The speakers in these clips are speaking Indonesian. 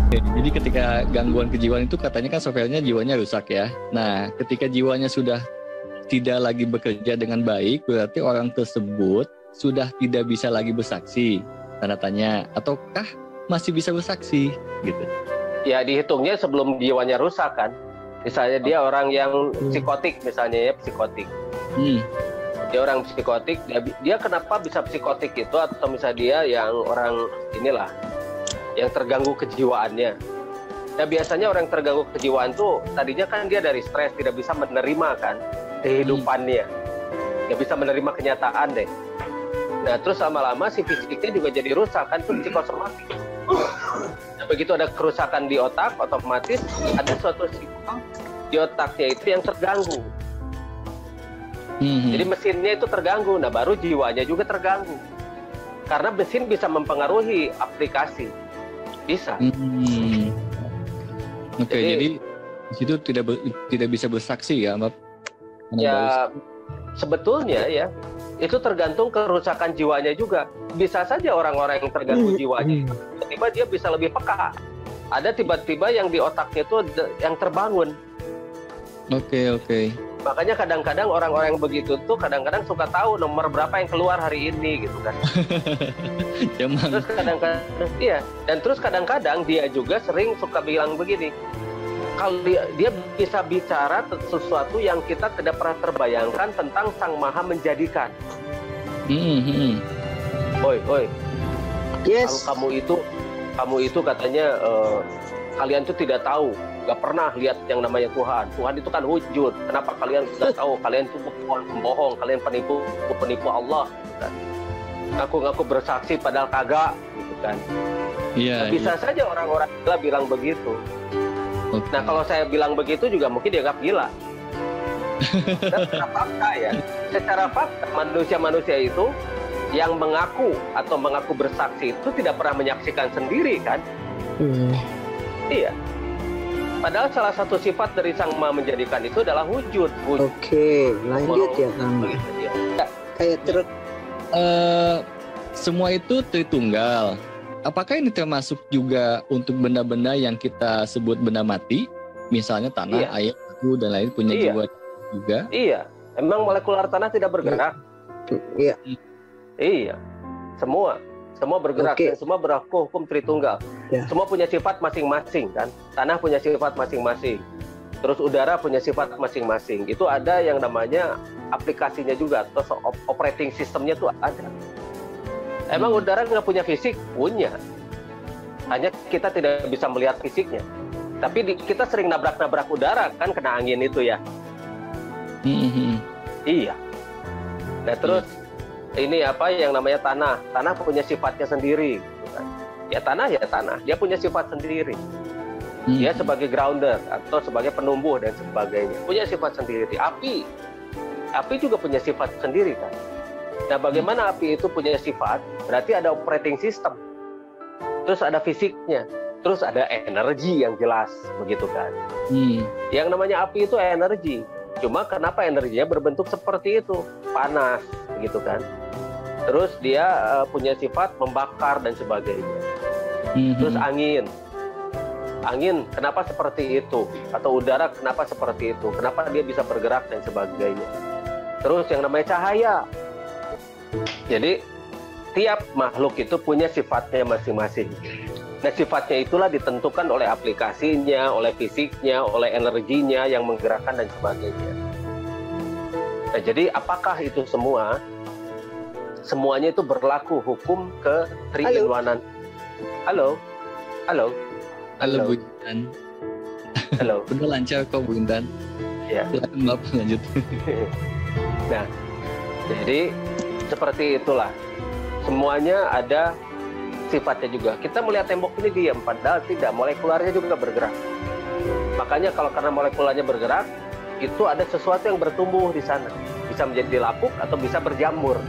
Jadi ketika gangguan kejiwaan itu katanya kan softwarenya jiwanya rusak ya. Nah, ketika jiwanya sudah tidak lagi bekerja dengan baik, berarti orang tersebut sudah tidak bisa lagi bersaksi, tanda tanya, ataukah masih bisa bersaksi gitu. Ya dihitungnya sebelum jiwanya rusak kan. Misalnya dia orang yang psikotik misalnya ya, psikotik. Dia orang psikotik, dia kenapa bisa psikotik itu, atau misalnya dia yang orang inilah yang terganggu kejiwaannya. Nah biasanya orang yang terganggu kejiwaan tuh tadinya kan dia dari stres, tidak bisa menerima kan kehidupannya, nggak bisa menerima kenyataan deh. Nah terus lama-lama si fisiknya juga jadi rusak kan, tuh psikosomatik. Nah, begitu ada kerusakan di otak, otomatis ada suatu sistem di otaknya itu yang terganggu. Jadi mesinnya itu terganggu, nah baru jiwanya juga terganggu. Karena mesin bisa mempengaruhi aplikasi, bisa. Oke, jadi di situ tidak bisa bersaksi ya, Mbak? Ya sebetulnya ya itu tergantung kerusakan jiwanya juga. Bisa saja orang-orang yang terganggu jiwanya tiba-tiba dia bisa lebih peka. Ada tiba-tiba yang di otaknya itu yang terbangun. Oke. Makanya kadang-kadang orang-orang yang begitu tuh kadang-kadang suka tahu nomor berapa yang keluar hari ini gitu kan. Terus kadang-kadang iya, dan terus kadang-kadang dia juga sering suka bilang begini. Kalau dia bisa bicara sesuatu yang kita tidak pernah terbayangkan tentang Sang Maha Menjadikan. Oi. Yes. Kalau kamu itu katanya kalian tuh tidak tahu, nggak pernah lihat yang namanya Tuhan. Tuhan itu kan wujud. Kenapa kalian nggak tahu? Kalian tuh pembohong, kalian penipu Allah. Kan? Ngaku bersaksi padahal kagak, gitu kan? Iya. Bisa saja orang-orang gila bilang begitu. Nah kalau saya bilang begitu juga mungkin dianggap gila. Secara fakta ya, secara fakta manusia-manusia itu yang mengaku atau mengaku bersaksi itu tidak pernah menyaksikan sendiri kan? Iya. Padahal salah satu sifat dari Sang Maha Menjadikan itu adalah wujud. Oke, lanjut ya Kang. Kayak truk. Semua itu Tritunggal. Apakah ini termasuk juga untuk benda-benda yang kita sebut benda mati? Misalnya tanah, air, batu, dan lain punya jiwa juga? Iya. Emang molekular tanah tidak bergerak? Iya. Semua bergerak dan semua berlaku hukum Tritunggal. Semua punya sifat masing-masing kan. Tanah punya sifat masing-masing. Terus udara punya sifat masing-masing. Itu ada yang namanya aplikasinya juga, atau operating systemnya tuh ada. Emang udara nggak punya fisik? Punya. Hanya kita tidak bisa melihat fisiknya. Tapi kita sering nabrak-nabrak udara kan, kena angin itu ya. Iya. Nah terus ini apa yang namanya tanah? Tanah punya sifatnya sendiri. Ya tanah, dia punya sifat sendiri. Dia sebagai grounder atau sebagai penumbuh dan sebagainya, punya sifat sendiri. Api juga punya sifat sendiri kan. Nah bagaimana api itu punya sifat? Berarti ada operating system. Terus ada fisiknya. Terus ada energi yang jelas, begitu kan. Yang namanya api itu energi. Cuma kenapa energinya berbentuk seperti itu? Panas, begitu kan. Terus dia punya sifat membakar dan sebagainya. Terus angin kenapa seperti itu? Atau udara kenapa seperti itu? Kenapa dia bisa bergerak dan sebagainya? Terus yang namanya cahaya. Jadi tiap makhluk itu punya sifatnya masing-masing. Nah sifatnya itulah ditentukan oleh aplikasinya, oleh fisiknya, oleh energinya yang menggerakkan dan sebagainya. Nah jadi apakah itu semua? Semuanya itu berlaku hukum ke three-in-one-an. Halo Bu Intan. Halo. Benar lancar kok Bu Intan. Ya. Silakan Bapak lanjut. Nah, jadi seperti itulah. Semuanya ada sifatnya juga. Kita melihat tembok ini diam, padahal tidak. Molekularnya juga bergerak. Makanya kalau karena molekularnya bergerak, itu ada sesuatu yang bertumbuh di sana. Bisa menjadi lapuk atau bisa berjamur.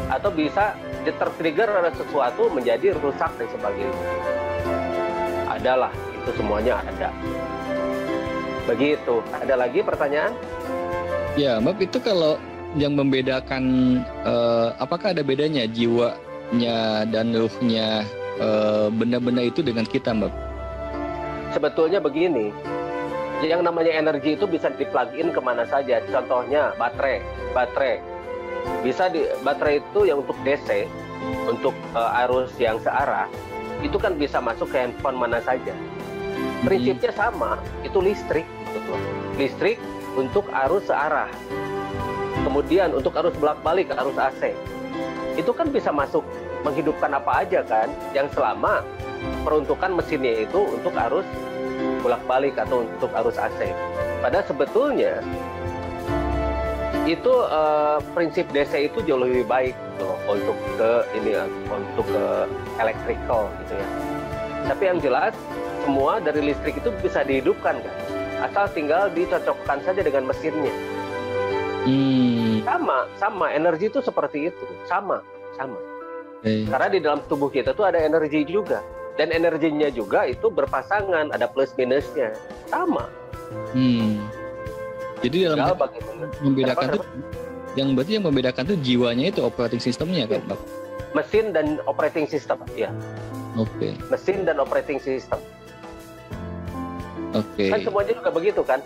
Atau bisa ter-trigger ada sesuatu menjadi rusak dan sebagainya. Adalah, itu semuanya ada. Begitu. Ada lagi pertanyaan? Ya, Mbak, itu kalau yang membedakan apakah ada bedanya jiwanya dan ruhnya benda-benda itu dengan kita, Mbak? sebetulnya begini, yang namanya energi itu bisa di-plug-in kemana saja. Contohnya baterai. Baterai itu yang untuk DC, untuk arus yang searah, itu kan bisa masuk ke handphone mana saja. Prinsipnya sama, itu listrik. Gitu. Listrik untuk arus searah. Kemudian untuk arus bolak-balik, arus AC. Itu kan bisa masuk menghidupkan apa aja kan, yang selama peruntukan mesinnya itu untuk arus bolak-balik atau untuk arus AC. Padahal sebetulnya itu prinsip DC itu jauh lebih baik gitu loh, untuk ke electrical gitu ya. Tapi yang jelas semua dari listrik itu bisa dihidupkan kan, asal tinggal dicocokkan saja dengan mesinnya. Sama energi itu seperti itu, sama. Karena di dalam tubuh kita tuh ada energi juga, dan energinya juga itu berpasangan, ada plus minusnya, sama. Jadi dalam membedakan tuh, berarti yang membedakan tuh jiwanya itu operating systemnya kan, Pak? Mesin dan operating system, ya. Oke. Mesin dan operating system. Oke. Kan semuanya juga begitu kan?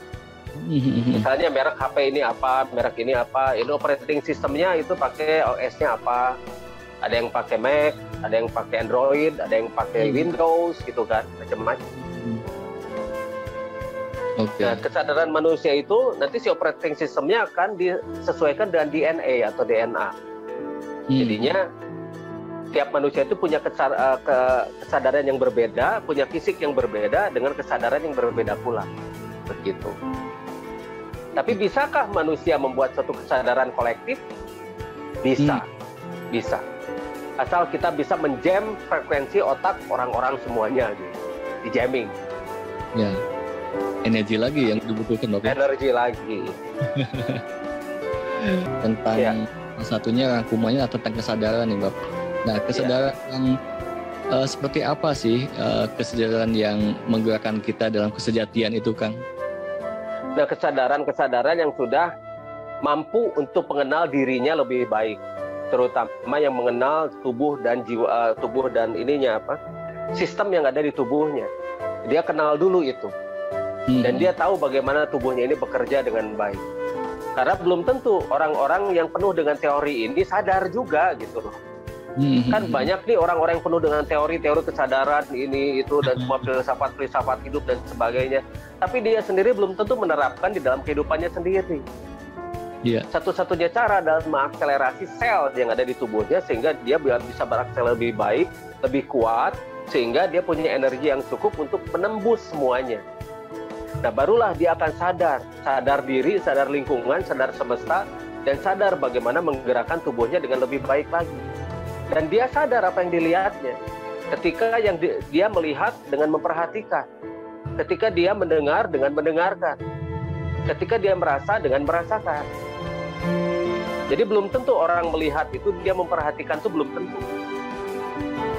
Misalnya merek HP ini apa, merek ini apa, ini operating systemnya itu pakai OS-nya apa. Ada yang pakai Mac, ada yang pakai Android, ada yang pakai Windows gitu kan, macam-macam. Nah, kesadaran manusia itu nanti si operating systemnya akan disesuaikan dengan DNA atau DNA. Jadinya tiap manusia itu punya kesadaran yang berbeda, punya fisik yang berbeda dengan kesadaran yang berbeda pula. Begitu. Tapi bisakah manusia membuat suatu kesadaran kolektif? Bisa. Asal kita bisa menjam frekuensi otak orang-orang semuanya gitu. Di jamming. Ya. Energi lagi yang dibutuhkan, Bapak. Energi lagi. Tentang satunya rangkumannya tentang kesadaran nih, Bapak. Nah, kesadaran yang seperti apa sih kesadaran yang menggerakkan kita dalam kesejatian itu, Kang? Nah, kesadaran yang sudah mampu untuk mengenal dirinya lebih baik, terutama yang mengenal tubuh dan jiwa, tubuh dan sistem yang ada di tubuhnya. Dia kenal dulu itu, dan dia tahu bagaimana tubuhnya ini bekerja dengan baik. Karena belum tentu orang-orang yang penuh dengan teori ini sadar juga gitu loh. Kan banyak nih orang-orang yang penuh dengan teori-teori kesadaran ini itu dan semua filsafat hidup dan sebagainya, tapi dia sendiri belum tentu menerapkan di dalam kehidupannya sendiri. Satu-satunya cara adalah mengakselerasi sel yang ada di tubuhnya sehingga dia bisa berakselerasi lebih baik, lebih kuat, sehingga dia punya energi yang cukup untuk menembus semuanya. Nah, barulah dia akan sadar diri, sadar lingkungan, sadar semesta, dan sadar bagaimana menggerakkan tubuhnya dengan lebih baik lagi. Dan dia sadar apa yang dilihatnya. Ketika yang dia melihat dengan memperhatikan. Ketika dia mendengar dengan mendengarkan. Ketika dia merasa dengan merasakan. Jadi belum tentu orang melihat itu dia memperhatikan, itu belum tentu.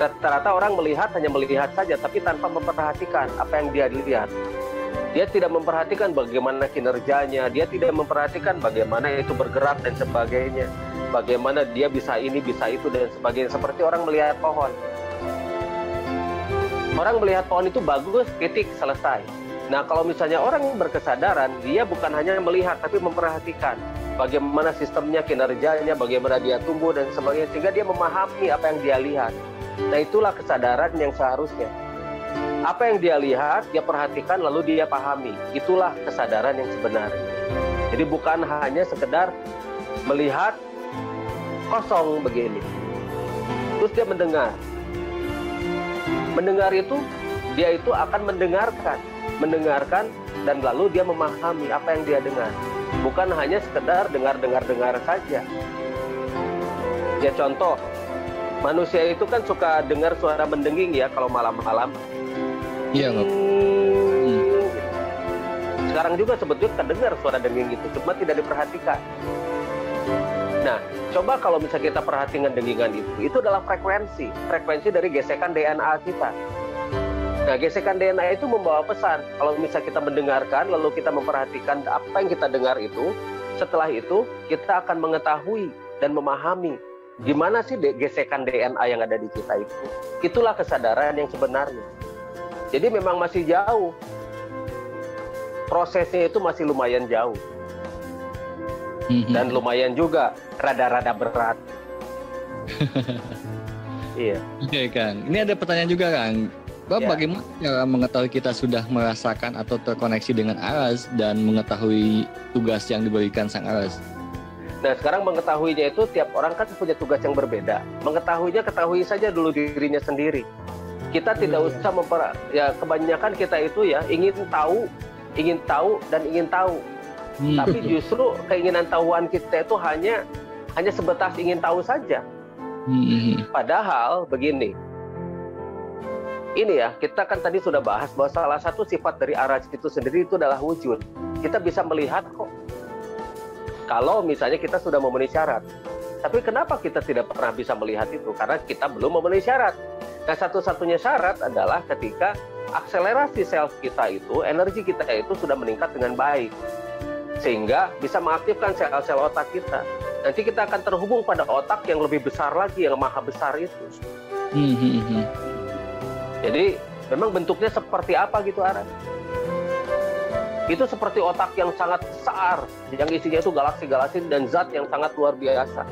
Rata-rata orang melihat hanya melihat saja, tapi tanpa memperhatikan apa yang dia lihat. Dia tidak memperhatikan bagaimana kinerjanya, dia tidak memperhatikan bagaimana itu bergerak dan sebagainya. Bagaimana dia bisa ini, bisa itu, dan sebagainya. Seperti orang melihat pohon. Orang melihat pohon itu bagus, titik, selesai. Nah, kalau misalnya orang berkesadaran, dia bukan hanya melihat, tapi memperhatikan. Bagaimana sistemnya, kinerjanya, bagaimana dia tumbuh, dan sebagainya. Sehingga dia memahami apa yang dia lihat. Nah, itulah kesadaran yang seharusnya. Apa yang dia lihat, dia perhatikan, lalu dia pahami. Itulah kesadaran yang sebenarnya. Jadi bukan hanya sekedar melihat kosong begini. Terus dia mendengar. Mendengar itu, dia itu akan mendengarkan, dan lalu dia memahami apa yang dia dengar. Bukan hanya sekedar dengar saja. Ya contoh, manusia itu kan suka dengar suara mendenging ya kalau malam-malam. Iya, Pak. Sekarang juga sebetulnya terdengar suara denging itu, cuma tidak diperhatikan. Nah, coba kalau misalnya kita perhatikan dengingan itu adalah frekuensi dari gesekan DNA kita. Nah, gesekan DNA itu membawa pesan. Kalau misalnya kita mendengarkan, lalu kita memperhatikan apa yang kita dengar itu, setelah itu kita akan mengetahui dan memahami gimana sih gesekan DNA yang ada di kita itu. Itulah kesadaran yang sebenarnya. Jadi memang masih jauh. Prosesnya itu masih lumayan jauh. Dan lumayan juga rada-rada berat. Iya. Oke, Kang. Ini ada pertanyaan juga, Kang. Bapak, bagaimana cara mengetahui kita sudah merasakan atau terkoneksi dengan aras dan mengetahui tugas yang diberikan sang aras? Nah, sekarang mengetahuinya itu tiap orang kan punya tugas yang berbeda. Mengetahuinya, ketahui saja dulu dirinya sendiri. Kita tidak usah kebanyakan kita itu ya ingin tahu dan ingin tahu. Tapi justru keinginan tahuan kita itu hanya sebatas ingin tahu saja. Padahal begini. Ini ya, kita kan tadi sudah bahas bahwa salah satu sifat dari aras itu sendiri itu adalah wujud. Kita bisa melihat kok. Kalau misalnya kita sudah memenuhi syarat. Tapi kenapa kita tidak pernah bisa melihat itu? Karena kita belum memenuhi syarat. Nah, satu-satunya syarat adalah ketika akselerasi sel kita itu, energi kita itu sudah meningkat dengan baik. Sehingga bisa mengaktifkan sel-sel otak kita. Nanti kita akan terhubung pada otak yang lebih besar lagi, yang maha besar itu. Jadi memang bentuknya seperti apa gitu Aras? Itu seperti otak yang sangat besar, yang isinya itu galaksi-galaksi dan zat yang sangat luar biasa.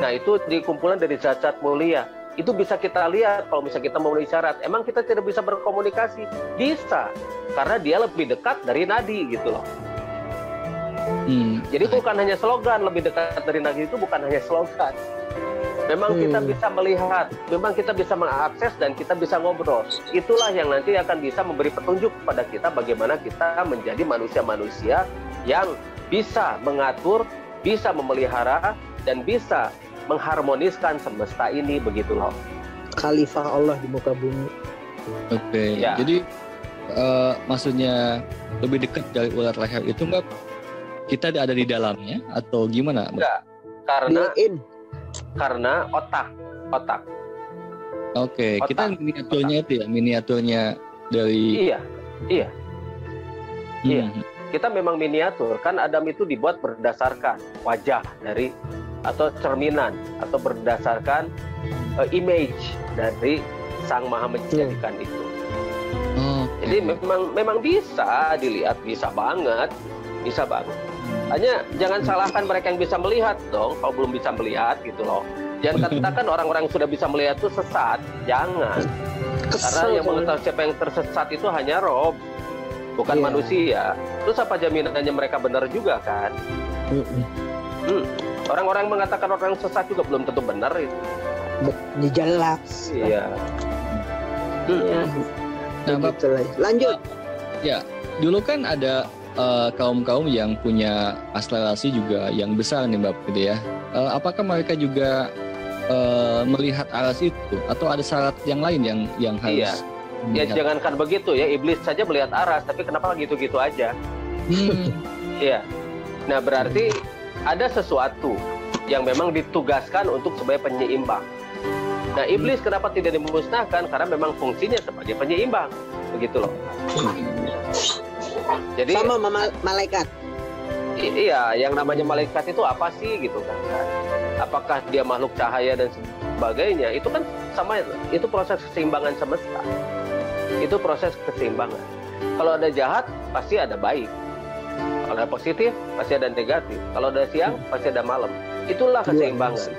Nah, itu dikumpulan dari zat-zat mulia. Itu bisa kita lihat kalau misalnya kita memenuhi syarat. Emang kita tidak bisa berkomunikasi? Bisa, karena dia lebih dekat dari nadi gitu loh. Jadi bukan hanya slogan, lebih dekat dari nadi itu bukan hanya slogan. Memang kita bisa melihat, memang kita bisa mengakses dan kita bisa ngobrol. Itulah yang nanti akan bisa memberi petunjuk kepada kita bagaimana kita menjadi manusia-manusia yang bisa mengatur, bisa memelihara, dan bisa mengharmoniskan semesta ini, begitu loh. Khalifah Allah di muka bumi. Oke, jadi maksudnya lebih dekat dari ular leher itu enggak kita ada di dalamnya atau gimana? Enggak, karena otak. Oke, kita miniaturnya itu ya, miniaturnya dari. Iya. Kita memang miniatur. Kan Adam itu dibuat berdasarkan wajah dari atau cerminan atau berdasarkan image dari Sang Maha Menjadikan itu. Jadi memang bisa dilihat, bisa banget. Hanya jangan salahkan mereka yang bisa melihat dong, kalau belum bisa melihat gitu loh. Jangan katakan orang-orang yang sudah bisa melihat itu sesat, jangan. Karena yang mengetahui siapa yang tersesat itu hanya roh, bukan manusia. Terus apa jaminannya mereka benar juga kan? Orang-orang mengatakan orang sesat juga belum tentu benar itu. Jelas. Iya. Nah, lanjut. Ya, dulu kan ada kaum-kaum yang punya akselerasi juga yang besar nih Mbak, gitu ya. Apakah mereka juga melihat aras itu atau ada syarat yang lain yang harus? Ya jangankan begitu ya, iblis saja melihat aras, tapi kenapa gitu-gitu aja? Iya. Nah, berarti ada sesuatu yang memang ditugaskan untuk sebagai penyeimbang. Nah, iblis kenapa tidak dimusnahkan? Karena memang fungsinya sebagai penyeimbang, begitu loh. Jadi sama malaikat. Iya, yang namanya malaikat itu apa sih gitu kan? Apakah dia makhluk cahaya dan sebagainya? Itu kan sama, itu proses keseimbangan semesta. Itu proses keseimbangan. Kalau ada jahat, pasti ada baik. Kalau ada positif, pasti ada negatif. Kalau ada siang, pasti ada malam. Itulah keseimbangan.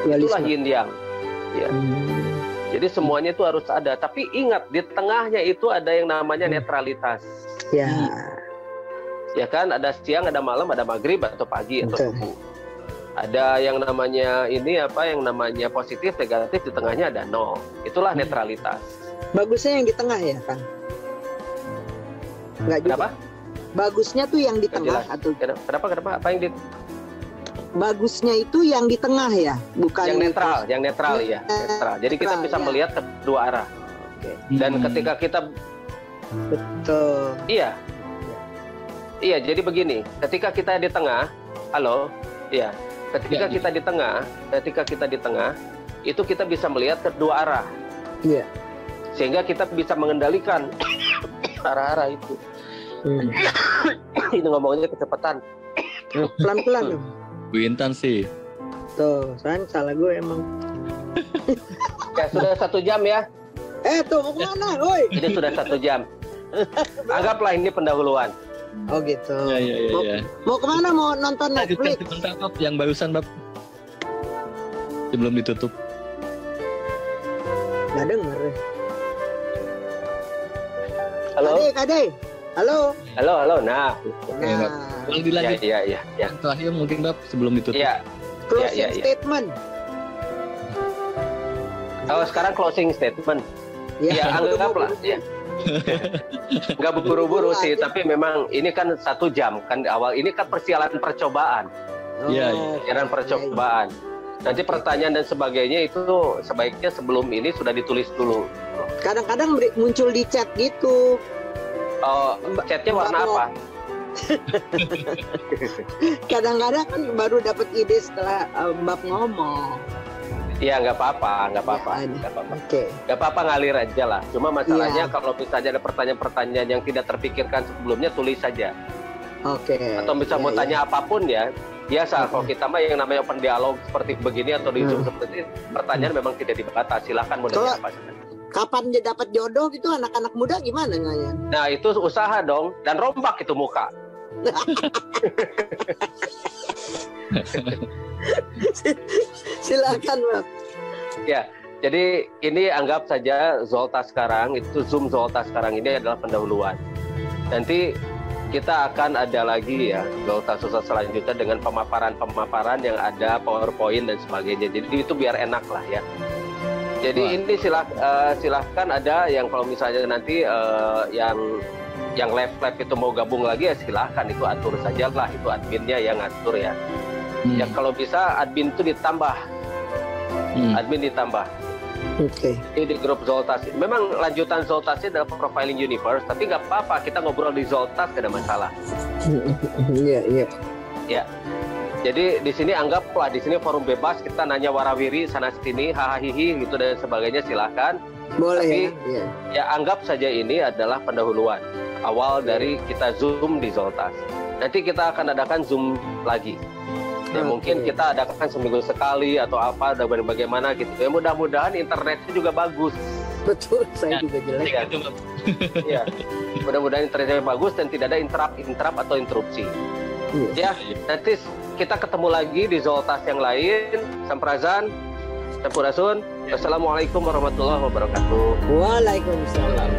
Itulah yin yang. Ya. Jadi semuanya itu harus ada. Tapi ingat, di tengahnya itu ada yang namanya netralitas. Ya kan, ada siang, ada malam, ada maghrib atau pagi atau subuh. Ada yang namanya yang namanya positif, negatif, di tengahnya ada nol. Itulah netralitas. Bagusnya yang di tengah ya, Kang? Kenapa? Bagusnya tuh yang di tengah atau kenapa? Apa yang di bagusnya itu yang di tengah ya, bukan yang netral ya, netral. Jadi kita bisa melihat kedua arah. Dan ketika kita betul. Iya, jadi begini, ketika kita di tengah, ketika kita di tengah, itu kita bisa melihat kedua arah. Iya. Sehingga kita bisa mengendalikan arah-arah itu. Ini ngomongnya kecepatan. Pelan-pelan. Bintan sih. Tuh, salah gue emang. Ya, sudah 1 jam ya. Tuh mau kemana, woi? Ini sudah 1 jam. Anggaplah ini pendahuluan. Oh gitu. Ya. Mau kemana? Mau nonton Netflix? Sebentar, Bab, yang barusan, Bab. Sebelum ditutup. Nggak denger. Halo. Kade. Halo. Halo. Nah. Lagi lanjut. Ya. Yang terakhir mungkin, Bab, sebelum ditutup. Iya. Closing statement. Oh, sekarang closing statement. Ya, anggaplah. Ya. Nggak buru-buru sih, tapi memang ini kan 1 jam kan awal. Ini kan percobaan. Iya. Percobaan. Nanti pertanyaan dan sebagainya itu sebaiknya sebelum ini sudah ditulis dulu. Kadang-kadang muncul di chat gitu. Oh, chatnya warna apa? Kadang-kadang kan baru dapat ide setelah Mbak ngomong. Iya, nggak apa-apa. Oke. Nggak apa-apa, ngalir aja lah. Cuma masalahnya kalau misalnya ada pertanyaan-pertanyaan yang tidak terpikirkan sebelumnya, tulis saja. Oke. Atau bisa mau tanya apapun ya. Biasa kalau kita mah yang namanya open dialog seperti begini atau di Zoom seperti ini, pertanyaan memang tidak dibatasi. Silakan mau nanya apa saja. Kapan dia dapat jodoh gitu, anak-anak muda gimana nanya? Nah, itu usaha dong, dan rombak itu muka. Silakan, Bang. Ya, jadi ini anggap saja Zolta sekarang, itu Zoom Zolta sekarang ini adalah pendahuluan. Nanti kita akan ada lagi ya Zolta Sukses selanjutnya dengan pemaparan-pemaparan yang ada PowerPoint dan sebagainya. Jadi itu biar enak lah ya. Jadi ini silahkan ada yang kalau misalnya nanti yang lab itu mau gabung lagi ya silahkan, itu atur saja lah, itu adminnya yang ngatur ya. Ya kalau bisa admin itu ditambah. Admin ditambah. Oke. Ini di grup Zoltas. Memang lanjutan Zoltas adalah Profiling Universe, tapi nggak apa-apa, kita ngobrol di Zoltas tidak ada masalah. Iya. Ya. Jadi di sini anggaplah di sini forum bebas, kita nanya warawiri sana sini, hahaha gitu dan sebagainya, silahkan. Boleh. Tapi ya. Ya anggap saja ini adalah pendahuluan awal dari kita Zoom di Zoltas. Nanti kita akan adakan Zoom lagi. Ya mungkin kita adakan seminggu sekali atau apa dan bagaimana gitu. Ya mudah-mudahan internetnya juga bagus. Betul, saya juga jelek. Ya. Mudah-mudahan internetnya bagus dan tidak ada interrupt atau interupsi. Ya, nanti kita ketemu lagi di Zoltas yang lain. Sampurasun, Sampurasun. Wassalamualaikum warahmatullahi wabarakatuh. Waalaikumsalam.